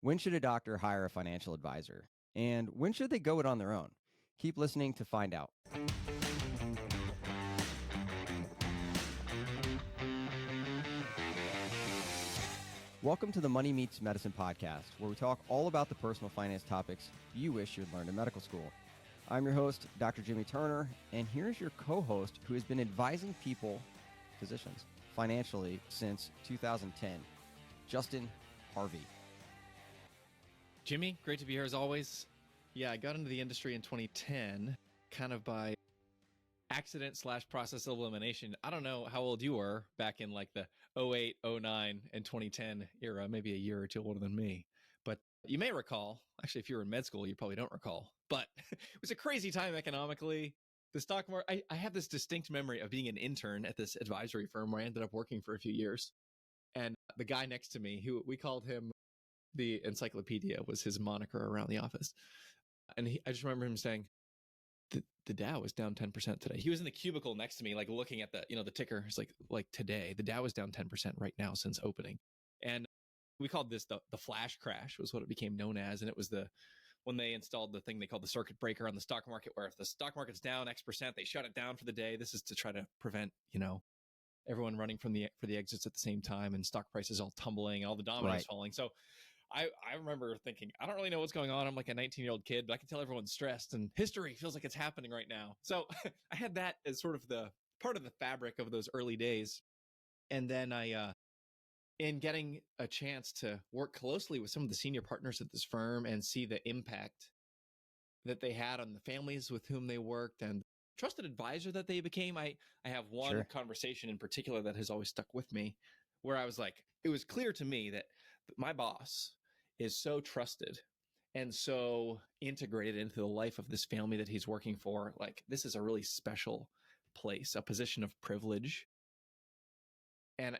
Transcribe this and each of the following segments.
When should a doctor hire a financial advisor? And when should they go it on their own? Keep listening to find out. Welcome to the Money Meets Medicine podcast, where we talk all about the personal finance topics you wish you had learned in medical school. I'm your host, Dr. Jimmy Turner, and here's your co-host who has been advising people, physicians, financially since 2010, Justin Harvey. Jimmy, great to be here as always. Yeah, I got into the industry in 2010, kind of by accident / process of elimination. I don't know how old you were back in like the 08, 09, and 2010 era, maybe a year or two older than me. But you may recall, actually, if you were in med school, you probably don't recall, but it was a crazy time economically. The stock market, I have this distinct memory of being an intern at this advisory firm where I ended up working for a few years. And the guy next to me, who we called him the encyclopedia, was his moniker around the office. And I just remember him saying, the Dow was down 10% today. He was in the cubicle next to me, like looking at the ticker. It's like today, the Dow was down 10% right now since opening. And we called this the flash crash, was what it became known as. And it was when they installed the thing they called the circuit breaker on the stock market, where if the stock market's down X%, they shut it down for the day. This is to try to prevent, everyone running for the exits at the same time and stock prices all tumbling, all the dominoes falling. So I remember thinking, I don't really know what's going on. I'm like a 19-year-old kid, but I can tell everyone's stressed and history feels like it's happening right now. So I had that as sort of the part of the fabric of those early days. And then in getting a chance to work closely with some of the senior partners at this firm and see the impact that they had on the families with whom they worked and trusted advisor that they became, I have one conversation in particular that has always stuck with me, where I was like, it was clear to me that my boss is so trusted and so integrated into the life of this family that he's working for. Like, this is a really special place, a position of privilege. And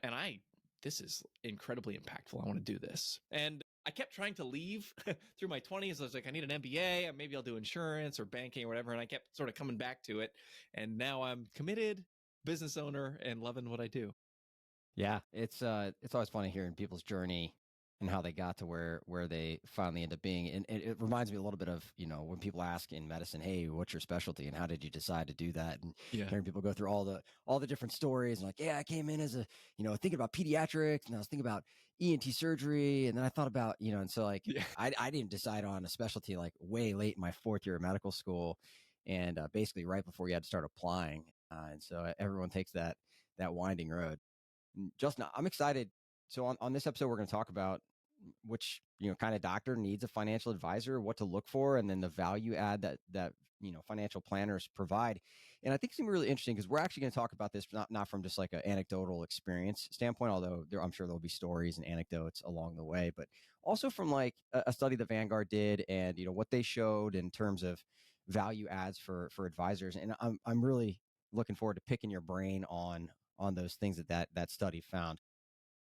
this is incredibly impactful. I want to do this. And I kept trying to leave through my 20s. I was like, I need an MBA, maybe I'll do insurance or banking or whatever. And I kept sort of coming back to it. And now I'm committed business owner and loving what I do. Yeah, it's always funny hearing people's journey and how they got to where they finally end up being. And it reminds me a little bit of, when people ask in medicine, hey, what's your specialty and how did you decide to do that? And hearing people go through all the different stories and like, yeah, I came in as thinking about pediatrics and I was thinking about ENT surgery. And then I thought about, and so like, I didn't decide on a specialty like way late in my fourth year of medical school and basically right before you had to start applying. And so everyone takes that winding road. Justin, I'm excited. So on this episode, we're going to talk about which, kind of doctor needs a financial advisor, what to look for, and then the value add that financial planners provide. And I think it's going to be really interesting because we're actually going to talk about this not from just like an anecdotal experience standpoint, although I'm sure there'll be stories and anecdotes along the way, but also from like a study that Vanguard did and, what they showed in terms of value adds for advisors. And I'm really looking forward to picking your brain on those things that study found.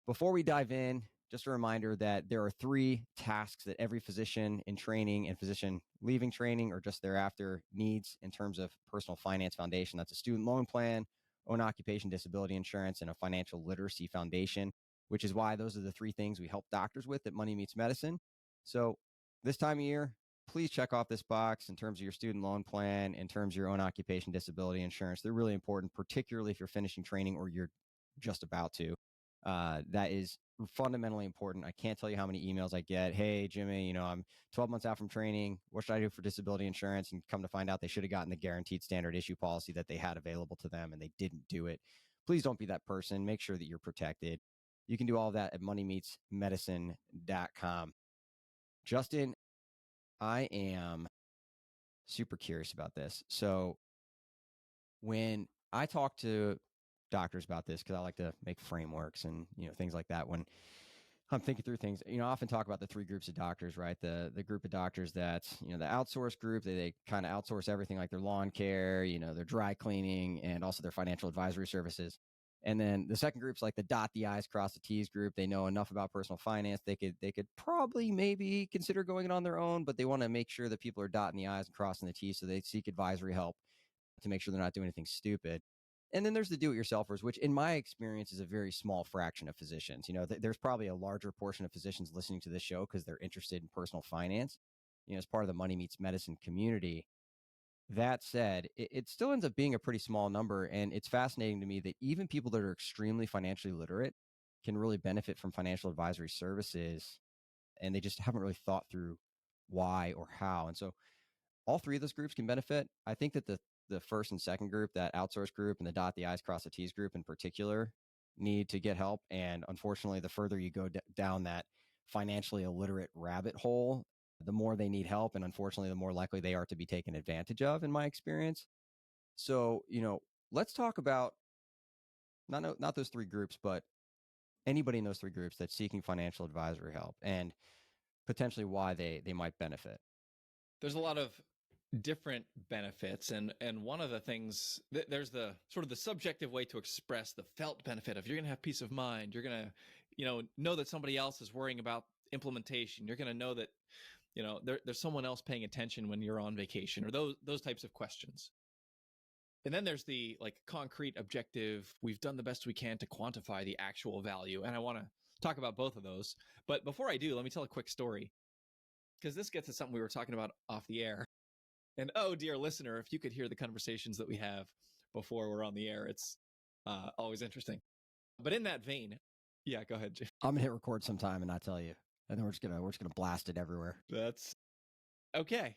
Before we dive in, just a reminder that there are 3 tasks that every physician in training and physician leaving training or just thereafter needs in terms of personal finance foundation. That's a student loan plan, own occupation disability insurance, and a financial literacy foundation, which is why those are the 3 things we help doctors with at Money Meets Medicine. So this time of year, please check off this box in terms of your student loan plan, in terms of your own occupation disability insurance. They're really important, particularly if you're finishing training or you're just about to. That is fundamentally important. I can't tell you how many emails I get. Hey, Jimmy, I'm 12 months out from training. What should I do for disability insurance? And come to find out they should have gotten the guaranteed standard issue policy that they had available to them and they didn't do it. Please don't be that person. Make sure that you're protected. You can do all of that at moneymeetsmedicine.com. Justin, I am super curious about this. So when I talk to doctors about this, because I like to make frameworks and things like that when I'm thinking through things, I often talk about the 3 groups of doctors, right? The group of doctors that's the outsource group, they kind of outsource everything like their lawn care, their dry cleaning, and also their financial advisory services. And then the second group's like the dot the I's, cross the T's group. They know enough about personal finance. They could probably maybe consider going it on their own, but they want to make sure that people are dotting the I's and crossing the T's. So they seek advisory help to make sure they're not doing anything stupid. And then there's the do-it-yourselfers, which in my experience is a very small fraction of physicians. There's probably a larger portion of physicians listening to this show because they're interested in personal finance, as part of the Money Meets Medicine community. That said, it still ends up being a pretty small number. And it's fascinating to me that even people that are extremely financially literate can really benefit from financial advisory services. And they just haven't really thought through why or how. And so all three of those groups can benefit. I think that the first and second group, that outsource group and the dot the I's, cross the T's group in particular, need to get help. And unfortunately, the further you go down that financially illiterate rabbit hole, the more they need help. And unfortunately, the more likely they are to be taken advantage of, in my experience. So, let's talk about not those three groups, but anybody in those three groups that's seeking financial advisory help and potentially why they might benefit. There's a lot of different benefits, and one of the things, there's the sort of the subjective way to express the felt benefit of, you're going to have peace of mind, you're going to know that somebody else is worrying about implementation, you're going to know that there's someone else paying attention when you're on vacation, or those types of questions. And then there's the concrete objective, we've done the best we can to quantify the actual value, and I want to talk about both of those. But before I do, let me tell a quick story, because this gets to something we were talking about off the air. And oh, dear listener, if you could hear the conversations that we have before we're on the air, it's always interesting. But in that vein, yeah, go ahead, Jim. I'm gonna hit record sometime and not tell you, and then we're just gonna blast it everywhere. That's okay.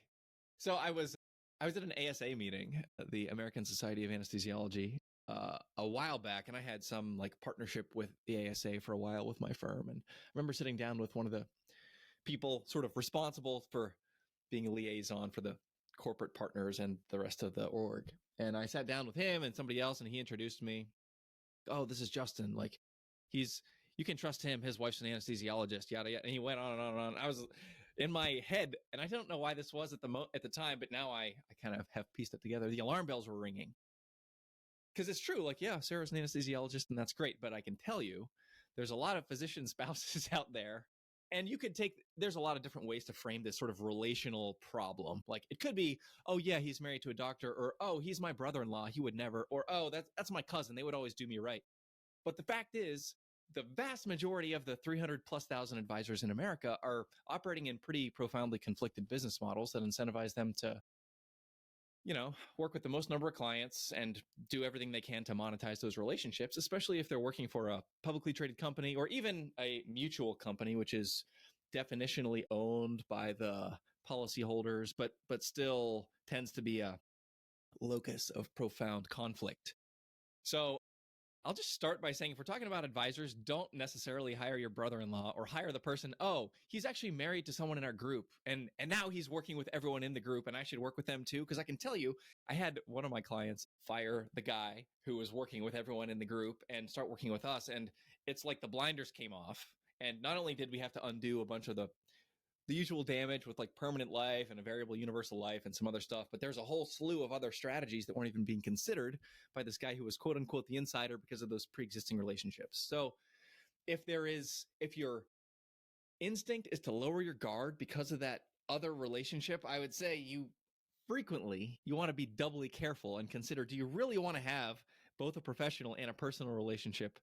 So I was at an ASA meeting, the American Society of Anesthesiology, a while back, and I had some partnership with the ASA for a while with my firm. And I remember sitting down with one of the people sort of responsible for being a liaison for the corporate partners and the rest of the org. And I sat down with him and somebody else, and he introduced me. Oh, this is Justin. You can trust him. His wife's an anesthesiologist, yada, yada. And he went on and on and on. I was in my head, and I don't know why this was at the time, but now I kind of have pieced it together. The alarm bells were ringing. Because it's true. Yeah, Sarah's an anesthesiologist, and that's great. But I can tell you, there's a lot of physician spouses out there. And there's a lot of different ways to frame this sort of relational problem. It could be, oh yeah, he's married to a doctor, or oh, he's my brother-in-law, he would never, or oh, that's my cousin, they would always do me right. But the fact is, the vast majority of the 300,000+ advisors in America are operating in pretty profoundly conflicted business models that incentivize them to, work with the most number of clients and do everything they can to monetize those relationships, especially if they're working for a publicly traded company or even a mutual company, which is definitionally owned by the policyholders, but still tends to be a locus of profound conflict. So I'll just start by saying, if we're talking about advisors, don't necessarily hire your brother-in-law or hire the person, oh, he's actually married to someone in our group, and now he's working with everyone in the group, and I should work with them too. Because I can tell you, I had one of my clients fire the guy who was working with everyone in the group and start working with us, and it's like the blinders came off. And not only did we have to undo a bunch of the usual damage with permanent life and a variable universal life and some other stuff, but there's a whole slew of other strategies that weren't even being considered by this guy who was quote unquote the insider because of those pre-existing relationships. So if your instinct is to lower your guard because of that other relationship, I would say you want to be doubly careful and consider, do you really want to have both a professional and a personal relationship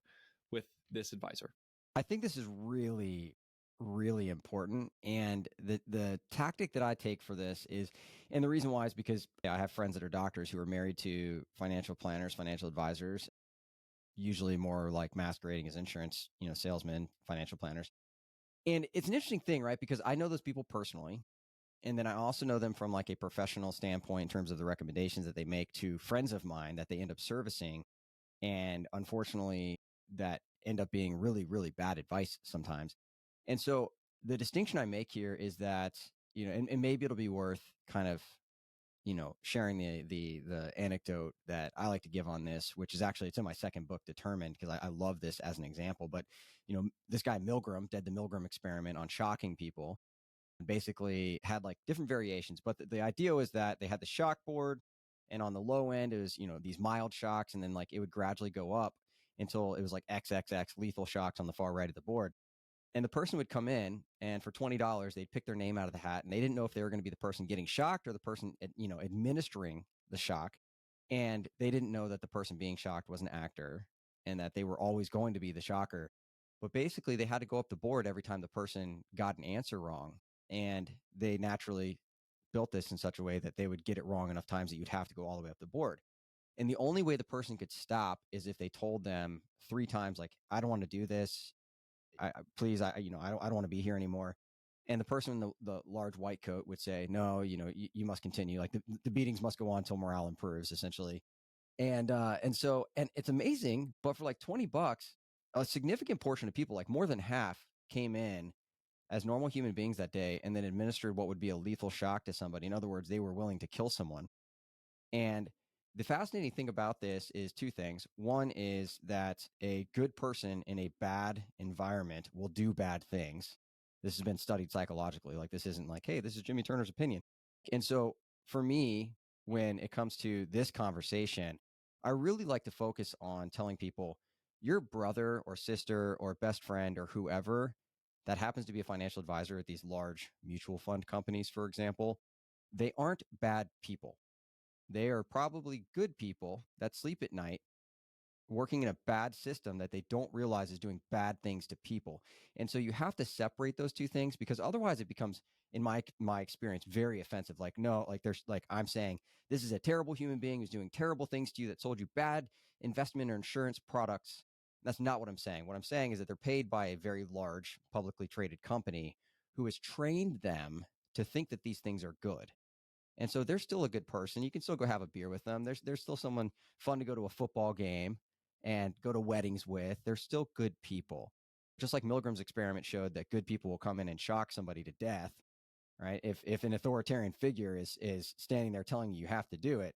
with this advisor? I think this is really, really important. And the tactic that I take for this is, and the reason why is because I have friends that are doctors who are married to financial planners, financial advisors, usually more masquerading as insurance, salesmen, financial planners. And it's an interesting thing, right? Because I know those people personally. And then I also know them from a professional standpoint in terms of the recommendations that they make to friends of mine that they end up servicing. And unfortunately, that end up being really, really bad advice sometimes. And so the distinction I make here is that, and maybe it'll be worth kind of, sharing the anecdote that I like to give on this, which is actually, it's in my second book, Determined, because I love this as an example. But, this guy Milgram did the Milgram experiment on shocking people, and basically had different variations. But the idea was that they had the shock board, and on the low end, it was, these mild shocks, and then it would gradually go up until it was XXX lethal shocks on the far right of the board. And the person would come in, and for $20, they'd pick their name out of the hat, and they didn't know if they were going to be the person getting shocked or the person, administering the shock. And they didn't know that the person being shocked was an actor and that they were always going to be the shocker. But basically, they had to go up the board every time the person got an answer wrong. And they naturally built this in such a way that they would get it wrong enough times that you'd have to go all the way up the board. And the only way the person could stop is if they told them 3 times, like, I don't want to do this. Please, I don't want to be here anymore. And the person in the large white coat would say, no, you must continue. Like the beatings must go on until morale improves, essentially. And it's amazing, but for like $20, a significant portion of people, like more than half, came in as normal human beings that day and then administered what would be a lethal shock to somebody. In other words, they were willing to kill someone. And the fascinating thing about this is 2 things. One is that a good person in a bad environment will do bad things. This has been studied psychologically. Like, this isn't like, hey, this is Jimmy Turner's opinion. And so for me, when it comes to this conversation, I really like to focus on telling people your brother or sister or best friend or whoever that happens to be a financial advisor at these large mutual fund companies, for example, they aren't bad people. They are probably good people that sleep at night working in a bad system that they don't realize is doing bad things to people. And so you have to separate those 2 things, because otherwise it becomes, in my experience, very offensive. Like, no, like there's like, I'm saying this is a terrible human being who's doing terrible things to you, that sold you bad investment or insurance products. That's not what I'm saying. What I'm saying is that they're paid by a very large publicly traded company who has trained them to think that these things are good. And so they're still a good person. You can still go have a beer with them. There's still someone fun to go to a football game and go to weddings with. They're still good people. Just like Milgram's experiment showed that good people will come in and shock somebody to death, right? If an authoritarian figure is standing there telling you have to do it,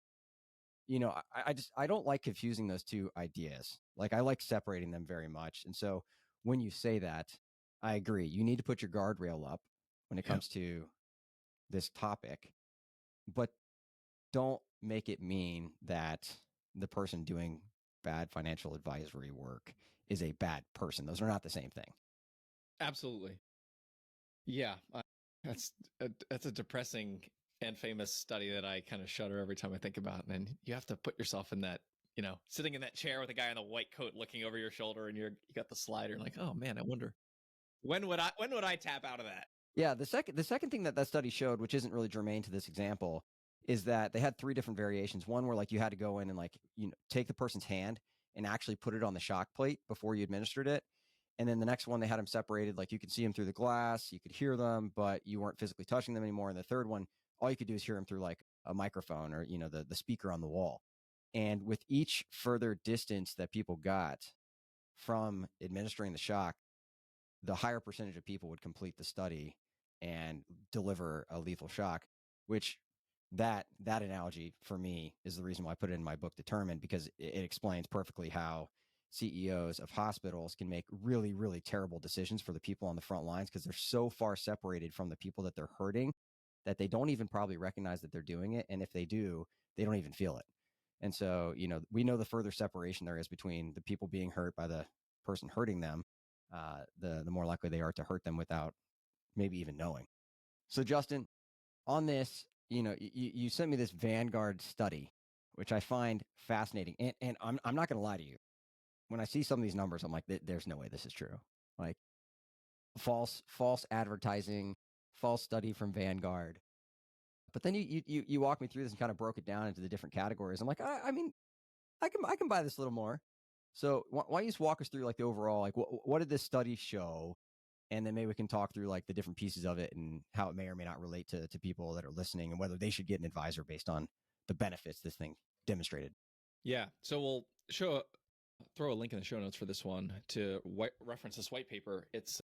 I don't like confusing those 2 ideas. Like, I like separating them very much. And so when you say that, I agree. You need to put your guardrail up when it Yeah. comes to this topic, but don't make it mean that the person doing bad financial advisory work is a bad person. Those are not the same thing. Absolutely. Yeah, that's a depressing and famous study that I kind of shudder every time I think about. And you have to put yourself in that, sitting in that chair with a guy in a white coat looking over your shoulder, and you got the slider, and like, oh man, I wonder when would I tap out of that? Yeah, the second thing that study showed, which isn't really germane to this example, is that they had 3 different variations. One where, like, you had to go in and, like, take the person's hand and actually put it on the shock plate before you administered it. And then the next one, they had them separated. Like, you could see them through the glass, you could hear them, but you weren't physically touching them anymore. And the third one, all you could do is hear them through like a microphone or, the speaker on the wall. And with each further distance that people got from administering the shock, the higher percentage of people would complete the study and deliver a lethal shock, which that analogy for me is the reason why I put it in my book, Determined, because it explains perfectly how CEOs of hospitals can make really, really terrible decisions for the people on the front lines, because they're so far separated from the people that they're hurting that they don't even probably recognize that they're doing it. And if they do, they don't even feel it. And so, we know the further separation there is between the people being hurt by the person hurting them, the more likely they are to hurt them without maybe even knowing. So, Justin, on this, you sent me this Vanguard study, which I find fascinating. And I'm not going to lie to you. When I see some of these numbers, I'm like, there's no way this is true. Like, false advertising, false study from Vanguard. But then you walk me through this and kind of broke it down into the different categories. I'm like, I mean, I can buy this a little more. So why don't you just walk us through, like, the overall, like, what did this study show? And then maybe we can talk through, like, the different pieces of it and how it may or may not relate to people that are listening, and whether they should get an advisor based on the benefits this thing demonstrated. Yeah, so we'll throw a link in the show notes for this one to reference this white paper. It's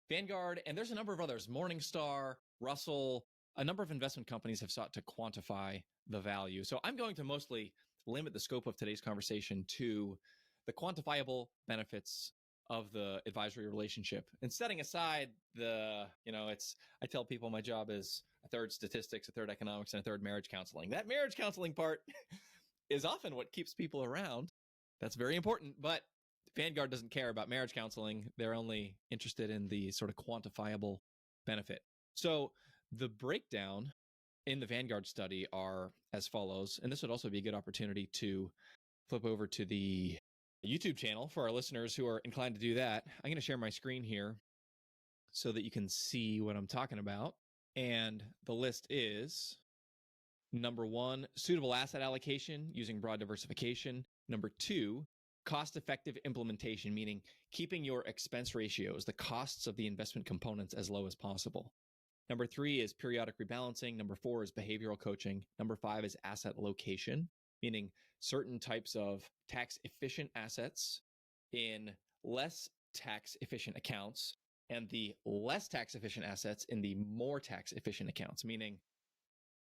Vanguard, and there's a number of others, Morningstar, Russell. A number of investment companies have sought to quantify the value. So I'm going to mostly limit the scope of today's conversation to the quantifiable benefits of the advisory relationship, and setting aside I tell people my job is a third statistics, a third economics, and a third marriage counseling. That marriage counseling part is often what keeps people around. That's very important, but Vanguard doesn't care about marriage counseling. They're only interested in the sort of quantifiable benefit. So the breakdown in the Vanguard study are as follows. And this would also be a good opportunity to flip over to the YouTube channel for our listeners who are inclined to do that. I'm going to share my screen here so that you can see what I'm talking about. And the list is: number 1, suitable asset allocation using broad diversification. Number 2, cost-effective implementation, meaning keeping your expense ratios, the costs of the investment components, as low as possible. Number 3 is periodic rebalancing. Number 4 is behavioral coaching. Number 5 is asset location, meaning certain types of tax-efficient assets in less tax-efficient accounts, and the less tax-efficient assets in the more tax-efficient accounts, meaning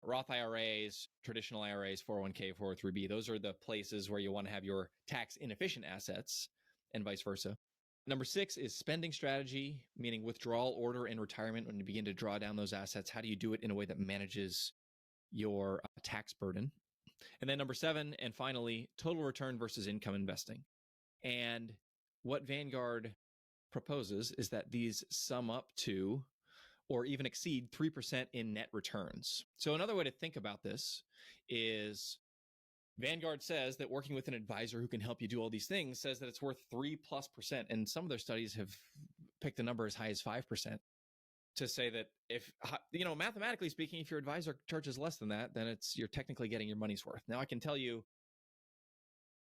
Roth IRAs, traditional IRAs, 401k, 403b. Those are the places where you want to have your tax inefficient assets, and vice versa. Number 6 is spending strategy, meaning withdrawal order in retirement. When you begin to draw down those assets, how do you do it in a way that manages your tax burden? And then number 7, and finally, total return versus income investing. And what Vanguard proposes is that these sum up to or even exceed 3% in net returns. So another way to think about this is Vanguard says that working with an advisor who can help you do all these things says that it's worth 3+%. And some of their studies have picked a number as high as 5% to say that if, mathematically speaking, if your advisor charges less than that, then you're technically getting your money's worth. Now I can tell you,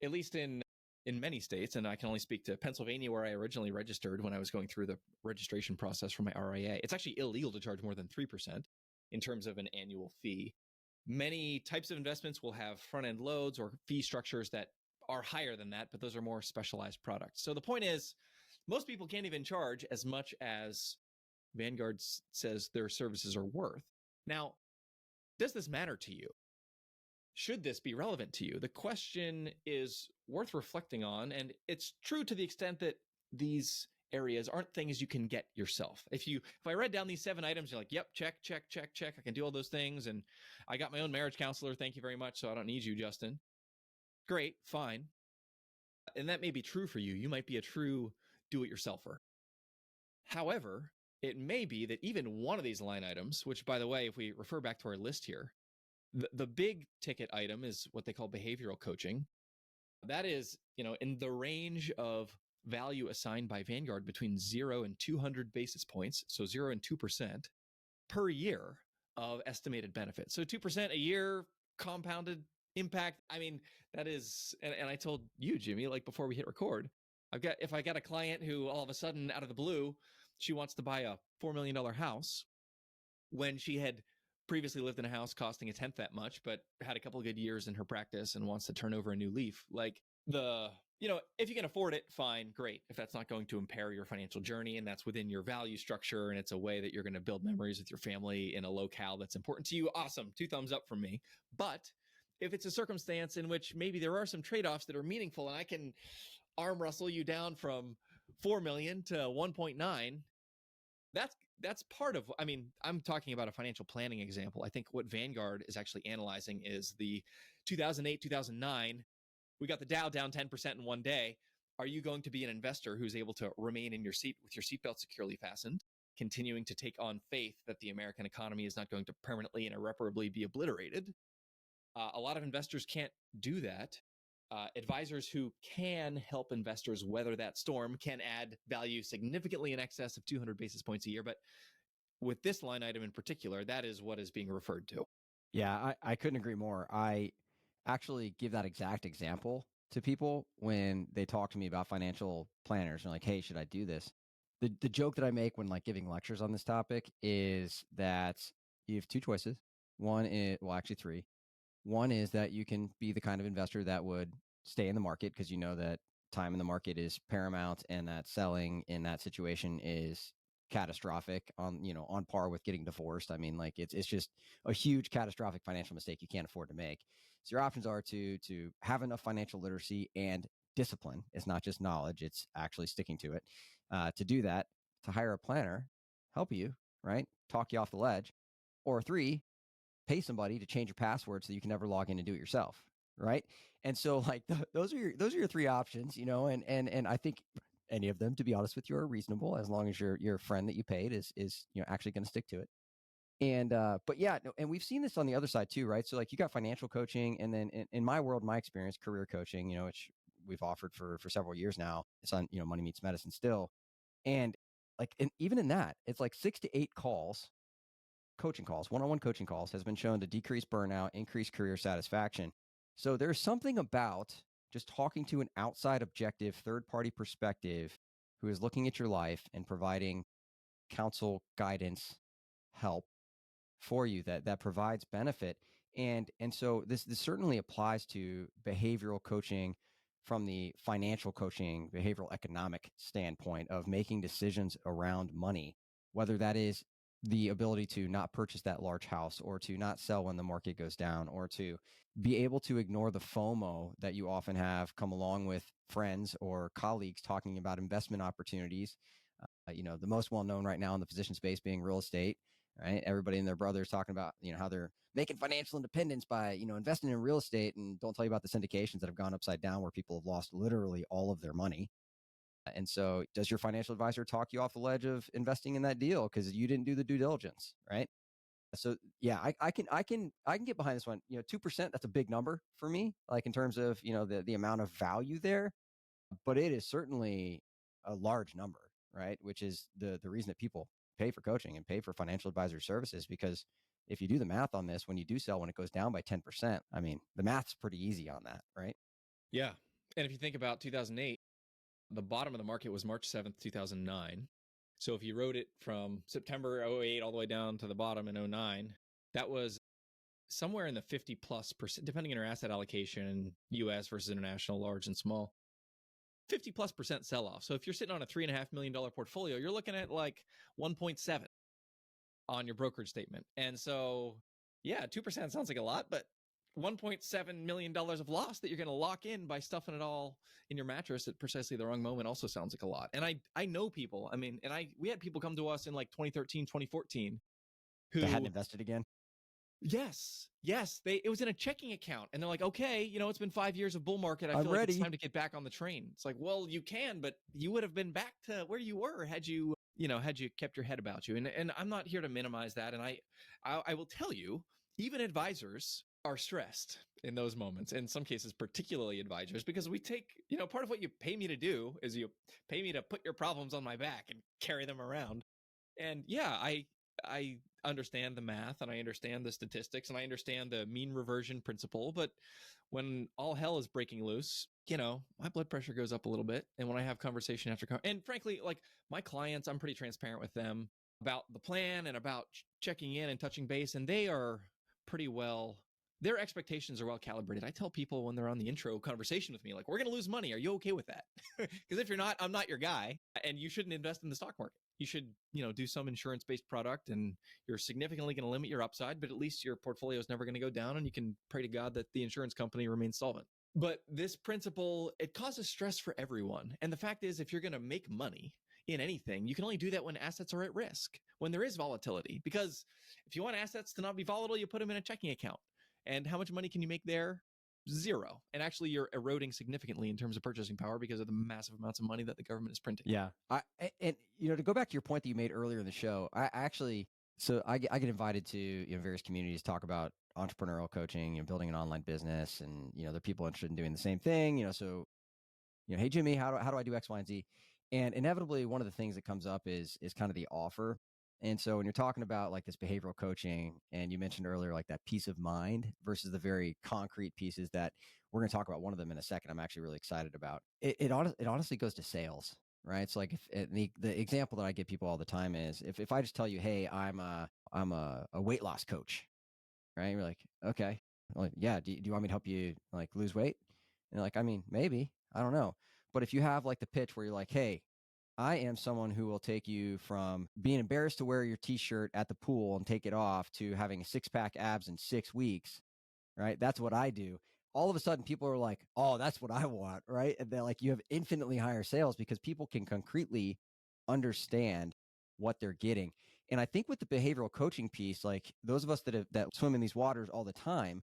at least in many states, and I can only speak to Pennsylvania, where I originally registered when I was going through the registration process for my RIA. It's actually illegal to charge more than 3% in terms of an annual fee. Many types of investments will have front-end loads or fee structures that are higher than that, but those are more specialized products. So the point is, most people can't even charge as much as Vanguard says their services are worth. Now, does this matter to you? Should this be relevant to you? The question is worth reflecting on, and it's true to the extent that these areas aren't things you can get yourself. If I read down these 7 items, you're like, yep, check, check, check, check. I can do all those things, and I got my own marriage counselor. Thank you very much. So I don't need you, Justin. Great, fine. And that may be true for you. You might be a true do-it-yourselfer. However, it may be that even one of these line items, which, by the way, if we refer back to our list here, the big ticket item is what they call behavioral coaching. That is, in the range of value assigned by Vanguard between 0 and 200 basis points, so 0 and 2% per year of estimated benefit. So 2% a year compounded impact. I mean, that is, and I told you, Jimmy, like before we hit record, if I got a client who all of a sudden out of the blue, she wants to buy a $4 million house when she had previously lived in a house costing 1/10 that much, but had a couple of good years in her practice and wants to turn over a new leaf. Like if you can afford it, fine, great. If that's not going to impair your financial journey and that's within your value structure and it's a way that you're going to build memories with your family in a locale that's important to you, awesome. 2 thumbs up from me. But if it's a circumstance in which maybe there are some trade-offs that are meaningful and I can arm wrestle you down from 4 million to 1.9, that's part of, I'm talking about a financial planning example. I think what Vanguard is actually analyzing is the 2008, 2009, we got the Dow down 10% in one day. Are you going to be an investor who's able to remain in your seat with your seatbelt securely fastened, continuing to take on faith that the American economy is not going to permanently and irreparably be obliterated? A lot of investors can't do that. Advisors who can help investors weather that storm can add value significantly in excess of 200 basis points a year. But with this line item in particular, that is what is being referred to. Yeah, I couldn't agree more. I actually give that exact example to people when they talk to me about financial planners and like, hey, should I do this? The joke that I make when like giving lectures on this topic is that you have 2 choices. One is, well, actually 3. One is that you can be the kind of investor that would stay in the market because you know that time in the market is paramount and that selling in that situation is catastrophic on par with getting divorced. I mean, like it's just a huge catastrophic financial mistake you can't afford to make. So your options are to have enough financial literacy and discipline. It's not just knowledge, it's actually sticking to it. To do that, to hire a planner, help you, right? Talk you off the ledge. Or 3, pay somebody to change your password so you can never log in and do it yourself, right? And so like those are your 3 options, and I think any of them, to be honest with you, are reasonable as long as your friend that you paid is actually going to stick to it. But yeah, no, and we've seen this on the other side too, right? So like you got financial coaching, and then in my world, my experience, career coaching, which we've offered for several years now. It's on, Money Meets Medicine still. And like, even in that, it's like 6 to 8 calls, coaching calls, one-on-one coaching calls, has been shown to decrease burnout, increase career satisfaction. So there's something about just talking to an outside objective third party perspective who is looking at your life and providing counsel, guidance, help for you that provides benefit. And so this certainly applies to behavioral coaching from the financial coaching, behavioral economic standpoint of making decisions around money, whether that is the ability to not purchase that large house, or to not sell when the market goes down, or to be able to ignore the FOMO that you often have come along with friends or colleagues talking about investment opportunities. The most well known right now in the physician space being real estate, right? Everybody and their brothers talking about, how they're making financial independence by, investing in real estate, and don't tell you about the syndications that have gone upside down where people have lost literally all of their money. And so does your financial advisor talk you off the ledge of investing in that deal because you didn't do the due diligence, right? So yeah, I can get behind this one. 2%, that's a big number for me, like in terms of, the amount of value there, but it is certainly a large number, right? Which is the reason that people pay for coaching and pay for financial advisor services, because if you do the math on this, when you do sell, when it goes down by 10%, I mean, the math's pretty easy on that, right? Yeah. And if you think about 2008, the bottom of the market was March 7th, 2009. So if you wrote it from September 08 all the way down to the bottom in 09, that was somewhere in the 50+%, depending on your asset allocation, US versus international, large and small, 50+% sell off. So if you're sitting on a $3.5 million portfolio, you're looking at like 1.7 on your brokerage statement. And so, yeah, 2% sounds like a lot, but $1.7 million of loss that you're going to lock in by stuffing it all in your mattress at precisely the wrong moment also sounds like a lot. And I know people, we had people come to us in like 2013, 2014 They hadn't who, invested again. yes, it was in a checking account, and they're like, okay, it's been 5 years of bull market. I I'm feel like it's ready. time to get back on the train. It's like, well, you can, but you would have been back to where you were had you kept your head about you. And I'm not here to minimize that. And I will tell you, even advisors are stressed in those moments. In some cases, particularly advisors, because we take, part of what you pay me to do is you pay me to put your problems on my back and carry them around. And yeah, I understand the math, and I understand the statistics, and I understand the mean reversion principle, but when all hell is breaking loose, my blood pressure goes up a little bit. And when I have conversation after, and frankly, like my clients, I'm pretty transparent with them about the plan and about checking in and touching base, and they are pretty well, their expectations are well calibrated. I tell people when they're on the intro conversation with me, like, we're going to lose money. Are you okay with that? Because if you're not, I'm not your guy, and you shouldn't invest in the stock market. You should, do some insurance-based product, and you're significantly going to limit your upside, but at least your portfolio is never going to go down, and you can pray to God that the insurance company remains solvent. But this principle, it causes stress for everyone. And the fact is, if you're going to make money in anything, you can only do that when assets are at risk, when there is volatility. Because if you want assets to not be volatile, you put them in a checking account. And how much money can you make there? Zero. And actually, you're eroding significantly in terms of purchasing power because of the massive amounts of money that the government is printing. Yeah. And to go back to your point that you made earlier in the show, I actually, so I get invited to, various communities to talk about entrepreneurial coaching, building an online business, and, there are people interested in doing the same thing, so, hey, Jimmy, how do I do X, Y, and Z? And inevitably, one of the things that comes up is kind of the offer. And so when you're talking about like this behavioral coaching, and you mentioned earlier, like that peace of mind versus the very concrete pieces that we're going to talk about, one of them in a second, I'm actually really excited about. It honestly goes to sales, right? So like if the example that I give people all the time is if I just tell you, hey, I'm a weight loss coach, right? You're like, okay, I'm like, yeah. Do you want me to help you like lose weight? And you're like, I mean, maybe, I don't know. But if you have like the pitch where you're like, hey, I am someone who will take you from being embarrassed to wear your t-shirt at the pool and take it off to having a 6-pack abs in 6 weeks, right? That's what I do. All of a sudden people are like, oh, that's what I want, right? And then like you have infinitely higher sales because people can concretely understand what they're getting. And I think with the behavioral coaching piece, like those of us that swim in these waters all the time,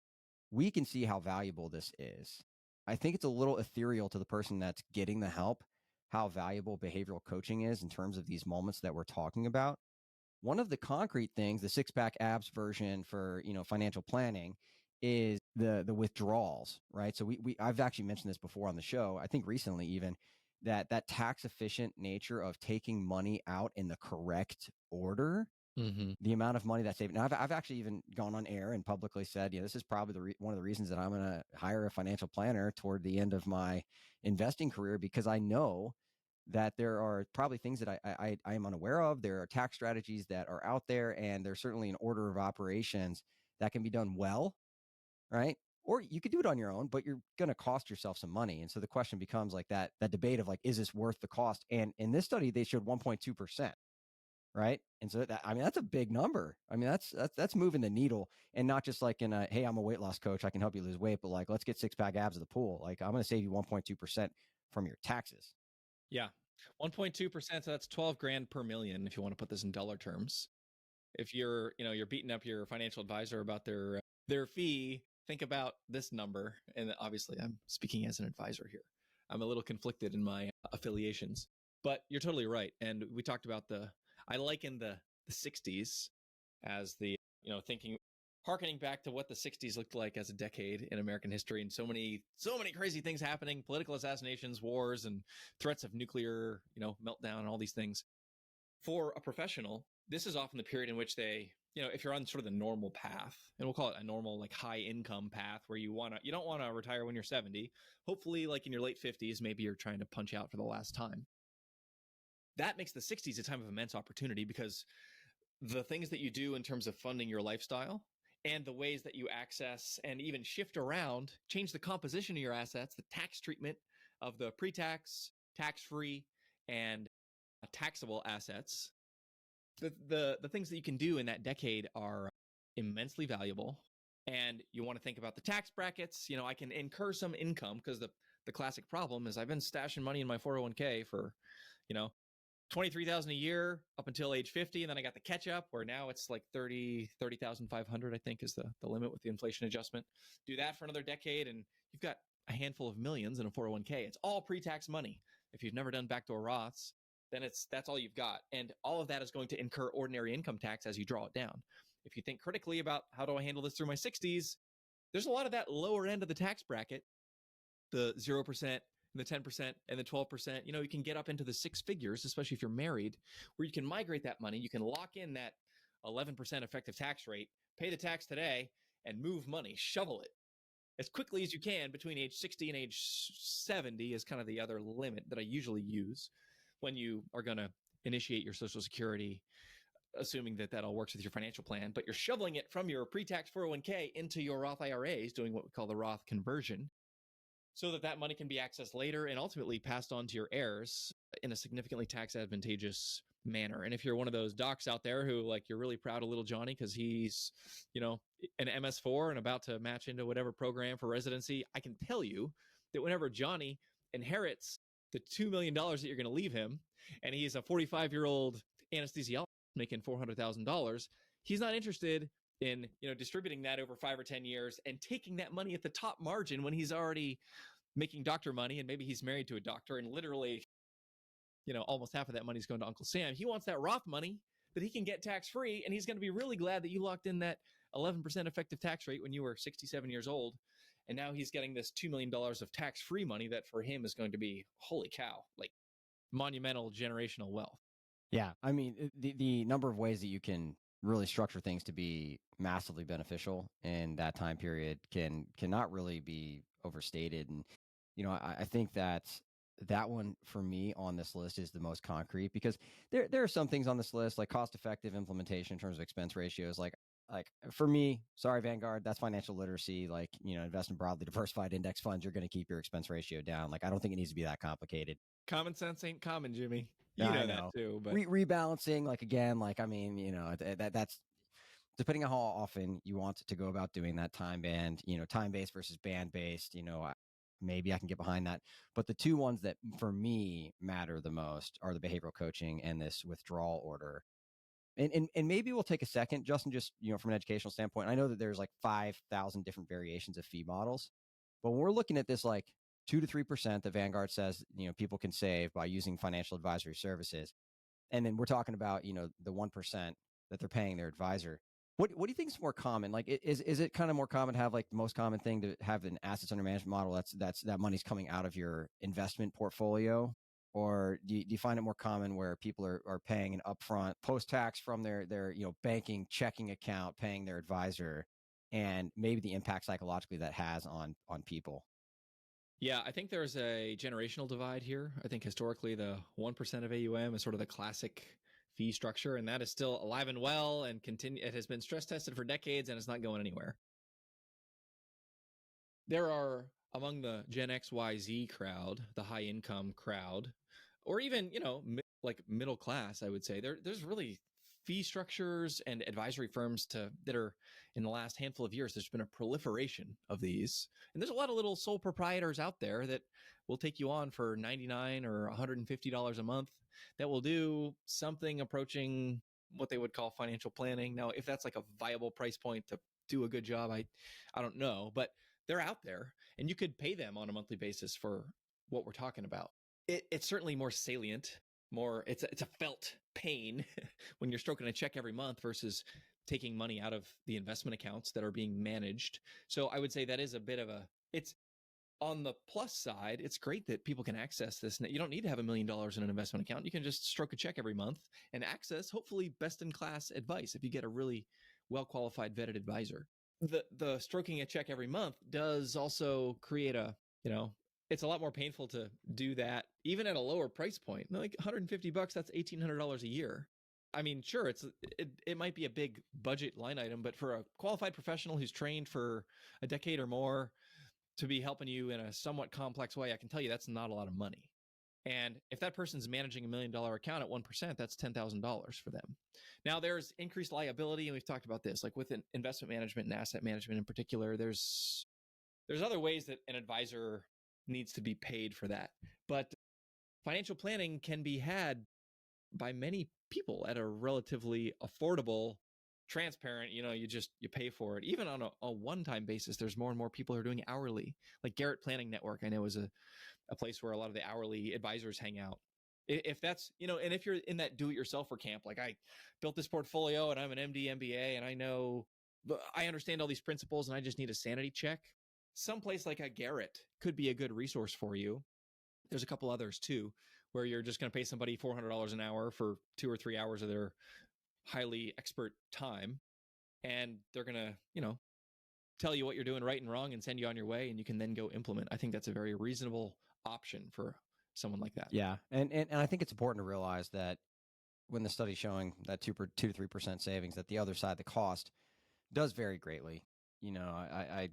we can see how valuable this is. I think it's a little ethereal to the person that's getting the help, how valuable behavioral coaching is in terms of these moments that we're talking about. one of the concrete things, the six pack abs version for, financial planning, is the withdrawals, right? So I've actually mentioned this before on the show, I think recently even, that tax efficient nature of taking money out in the correct order, the amount of money that's saved. Now, I've actually even gone on air and publicly said, this is probably one of the reasons that I'm going to hire a financial planner toward the end of my investing career, because I know that there are probably things that I am unaware of. There are tax strategies that are out there, and there's certainly an order of operations that can be done well, right? Or you could do it on your own, but you're going to cost yourself some money. And so the question becomes like that debate of like, is this worth the cost? And in this study, they showed 1.2%, right? And so that's a big number. I mean, that's moving the needle, and not just like in a, hey, I'm a weight loss coach, I can help you lose weight, but like, let's get six pack abs at the pool. Like, I'm going to save you 1.2% from your taxes. Yeah. 1.2%. So that's 12 grand per million. If you want to put this in dollar terms, if you're beating up your financial advisor about their fee, think about this number. And obviously I'm speaking as an advisor here. I'm a little conflicted in my affiliations, but you're totally right. And we talked about I liken the 60s as the, thinking, harkening back to what the 60s looked like as a decade in American history, and so many crazy things happening, political assassinations, wars, and threats of nuclear, meltdown, and all these things. For a professional, this is often the period in which they, if you're on sort of the normal path, and we'll call it a normal, like, high income path, where you don't want to retire when you're 70, hopefully like in your late 50s, maybe you're trying to punch out for the last time. That makes the 60s a time of immense opportunity, because the things that you do in terms of funding your lifestyle, and the ways that you access and even shift around, change the composition of your assets, the tax treatment of the pre-tax, tax-free, and taxable assets, the things that you can do in that decade are immensely valuable. And you want to think about the tax brackets. I can incur some income, because the classic problem is I've been stashing money in my 401k for, 23,000 a year up until age 50. And then I got the catch up where now it's like 30,500, I think, is the limit with the inflation adjustment. Do that for another decade, and you've got a handful of millions in a 401k. It's all pre-tax money. If you've never done backdoor Roths, then that's all you've got. And all of that is going to incur ordinary income tax as you draw it down. If you think critically about how do I handle this through my 60s, there's a lot of that lower end of the tax bracket, the 0%, the 10% and the 12%, you can get up into the six figures, especially if you're married, where you can migrate that money. You can lock in that 11% effective tax rate, pay the tax today, and move money, shovel it as quickly as you can between age 60 and age 70 is kind of the other limit that I usually use when you are going to initiate your Social Security, assuming that all works with your financial plan. But you're shoveling it from your pre-tax 401k into your Roth IRAs, doing what we call the Roth conversion, so that money can be accessed later and ultimately passed on to your heirs in a significantly tax advantageous manner. And if you're one of those docs out there who, like, you're really proud of little Johnny because he's, an MS4 and about to match into whatever program for residency, I can tell you that whenever Johnny inherits the $2 million that you're going to leave him, and he's a 45-year-old anesthesiologist making $400,000, he's not interested in distributing that over 5 or 10 years and taking that money at the top margin when he's already making doctor money, and maybe he's married to a doctor, and literally almost half of that money is going to Uncle Sam. He wants that Roth money that he can get tax free, and he's going to be really glad that you locked in that 11% effective tax rate when you were 67 years old, and now he's getting this $2 million of tax free money that for him is going to be, holy cow, like monumental generational wealth. Yeah, I mean, the number of ways that you can really structure things to be massively beneficial in that time period cannot really be overstated. And I think that one for me on this list is the most concrete, because there are some things on this list, like cost effective implementation in terms of expense ratios. Like for me, sorry, Vanguard, that's financial literacy. Like, invest in broadly diversified index funds, you're going to keep your expense ratio down. Like, I don't think it needs to be that complicated. Common sense ain't common, Jimmy. You know that too, but rebalancing, like, again, like, I mean, that's depending on how often you want to go about doing that. Time based versus band based, maybe I can get behind that. But the two ones that for me matter the most are the behavioral coaching and this withdrawal order. And maybe we'll take a second, Justin, just, from an educational standpoint. I know that there's like 5,000 different variations of fee models, but when we're looking at this, like 2 to 3% that Vanguard says, people can save by using financial advisory services. And then we're talking about, the 1% that they're paying their advisor. What do you think is more common? Like, is it kind of more common to have like the most common thing to have an assets under management model that money's coming out of your investment portfolio, or do you find it more common where people are paying an upfront post tax from their banking checking account, paying their advisor, and maybe the impact psychologically that has on people? Yeah, I think there's a generational divide here. I think historically the 1% of AUM is sort of the classic fee structure, and that is still alive and well and continue. It has been stress tested for decades and it's not going anywhere. There are among the Gen X, Y, Z crowd, the high income crowd, or even, like middle class, I would say there's really fee structures and advisory firms that are in the last handful of years. There's been a proliferation of these, and there's a lot of little sole proprietors out there that will take you on for $99 or $150 a month that will do something approaching what they would call financial planning. Now, if that's like a viable price point to do a good job, I don't know, but they're out there, and you could pay them on a monthly basis for what we're talking about. It's certainly more salient, it's a felt pain when you're stroking a check every month versus taking money out of the investment accounts that are being managed. So I would say that is a bit of it's on the plus side. It's great that people can access this. You don't need to have $1 million in an investment account. You can just stroke a check every month and access hopefully best in class advice if you get a really well qualified vetted advisor. The stroking a check every month does also create it's a lot more painful to do that even at a lower price point. Like $150, that's $1,800 a year. I mean, sure, it might be a big budget line item, but for a qualified professional who's trained for a decade or more to be helping you in a somewhat complex way, I can tell you that's not a lot of money. And if that person's managing $1 million account at 1%, that's $10,000 for them. Now, there's increased liability, and we've talked about this, like with investment management and asset management in particular. There's other ways that an advisor needs to be paid for that. But financial planning can be had by many people at a relatively affordable, transparent, you pay for it. Even on a one-time basis, there's more and more people who are doing hourly. Like Garrett Planning Network, I know, is a place where a lot of the hourly advisors hang out. If that's, and if you're in that do-it-yourselfer camp, like I built this portfolio and I'm an MD, MBA, and I understand all these principles and I just need a sanity check, someplace like a Garrett could be a good resource for you. There's a couple others too, where you're just going to pay somebody $400 an hour for 2 or 3 hours of their highly expert time. And they're going to, tell you what you're doing right and wrong and send you on your way, and you can then go implement. I think that's a very reasonable option for someone like that. Yeah. And I think it's important to realize that when the study's showing that 2 to 3% savings, that the other side, the cost, does vary greatly. I've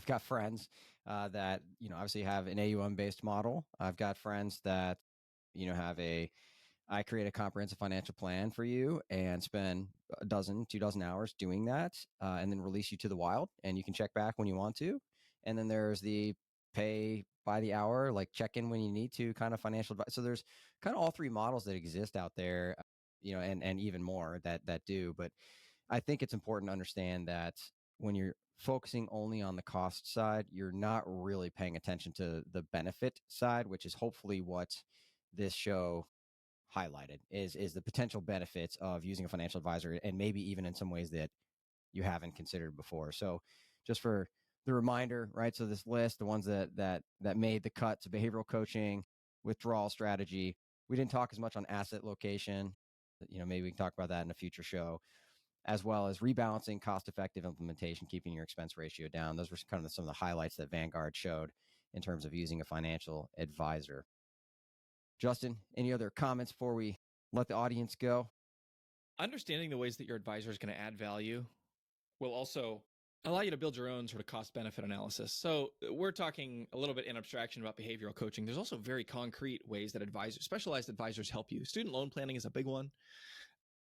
got friends that, obviously have an AUM based model. I've got friends that, I create a comprehensive financial plan for you and spend 2 dozen hours doing that, and then release you to the wild, and you can check back when you want to. And then there's the pay by the hour, like check in when you need to kind of financial advice. So there's kind of all three models that exist out there, and even more that do. But I think it's important to understand that when you're focusing only on the cost side, you're not really paying attention to the benefit side, which is hopefully what this show highlighted is the potential benefits of using a financial advisor, and maybe even in some ways that you haven't considered before. So just for the reminder, right? So this list, the ones that made the cut to behavioral coaching, withdrawal strategy. We didn't talk as much on asset location. Maybe we can talk about that in a future show, as well as rebalancing, cost-effective implementation, keeping your expense ratio down. Those were kind of some of the highlights that Vanguard showed in terms of using a financial advisor. Justin, any other comments before we let the audience go? Understanding the ways that your advisor is going to add value will also allow you to build your own sort of cost-benefit analysis. So we're talking a little bit in abstraction about behavioral coaching. There's also very concrete ways that specialized advisors help you. Student loan planning is a big one.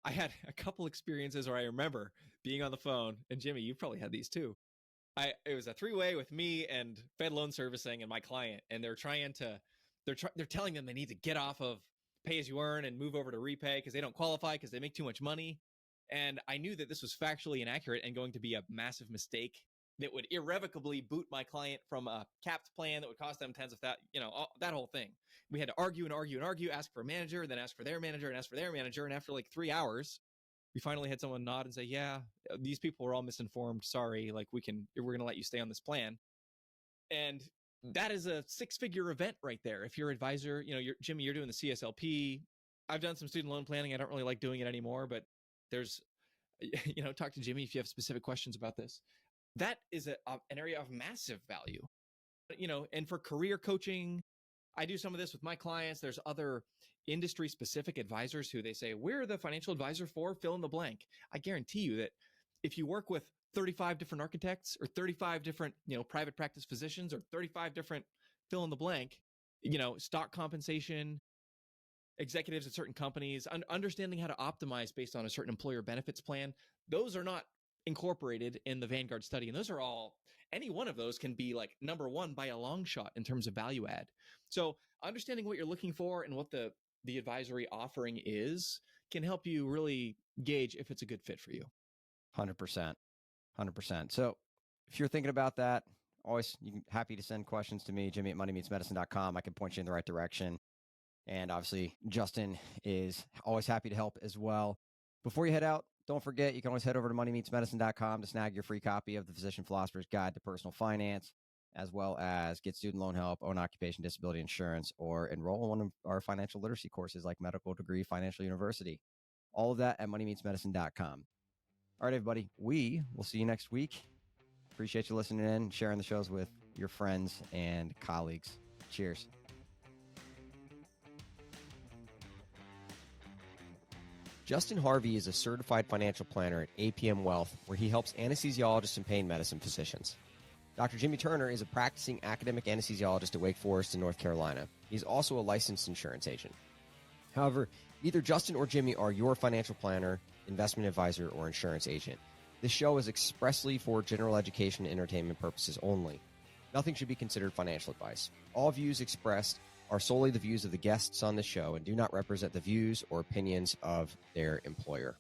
I had a couple experiences where I remember being on the phone, and Jimmy, you've probably had these too. It was a three-way with me and Fed Loan Servicing and my client, and they're telling them they need to get off of pay as you earn and move over to repay because they don't qualify because they make too much money. And I knew that this was factually inaccurate and going to be a massive mistake that would irrevocably boot my client from a capped plan that would cost them tens of that whole thing. We had to argue and argue and argue, ask for a manager, then ask for their manager and ask for their manager. And after like 3 hours, we finally had someone nod and say, yeah, these people were all misinformed. Sorry. Like we're going to let you stay on this plan. And that is a 6-figure event right there. If your advisor, Jimmy, you're doing the CSLP. I've done some student loan planning. I don't really like doing it anymore, but there's, talk to Jimmy if you have specific questions about this. That is an area of massive value, and for career coaching, I do some of this with my clients. There's other industry specific advisors who they say, we're the financial advisor for fill in the blank. I guarantee you that if you work with 35 different architects or 35 different, private practice physicians or 35 different fill in the blank, stock compensation, executives at certain companies, understanding how to optimize based on a certain employer benefits plan, those are not incorporated in the Vanguard study. And those are all, any one of those can be like number one by a long shot in terms of value add. So understanding what you're looking for and what the advisory offering is can help you really gauge if it's a good fit for you. 100%. 100%. So if you're thinking about that, always happy to send questions to me, Jimmy at moneymeetsmedicine.com. I can point you in the right direction. And obviously, Justin is always happy to help as well. Before you head out, don't forget, you can always head over to moneymeetsmedicine.com to snag your free copy of the Physician Philosopher's Guide to Personal Finance, as well as get student loan help, own occupation disability insurance, or enroll in one of our financial literacy courses like Medical Degree Financial University. All of that at moneymeetsmedicine.com. All right, everybody, we will see you next week. Appreciate you listening in, sharing the shows with your friends and colleagues. Cheers. Justin Harvey is a certified financial planner at APM Wealth, where he helps anesthesiologists and pain medicine physicians. Dr. Jimmy Turner is a practicing academic anesthesiologist at Wake Forest in North Carolina. He's also a licensed insurance agent. However, either Justin or Jimmy are your financial planner, investment advisor, or insurance agent. This show is expressly for general education and entertainment purposes only. Nothing should be considered financial advice. All views expressed are solely the views of the guests on this show and do not represent the views or opinions of their employer.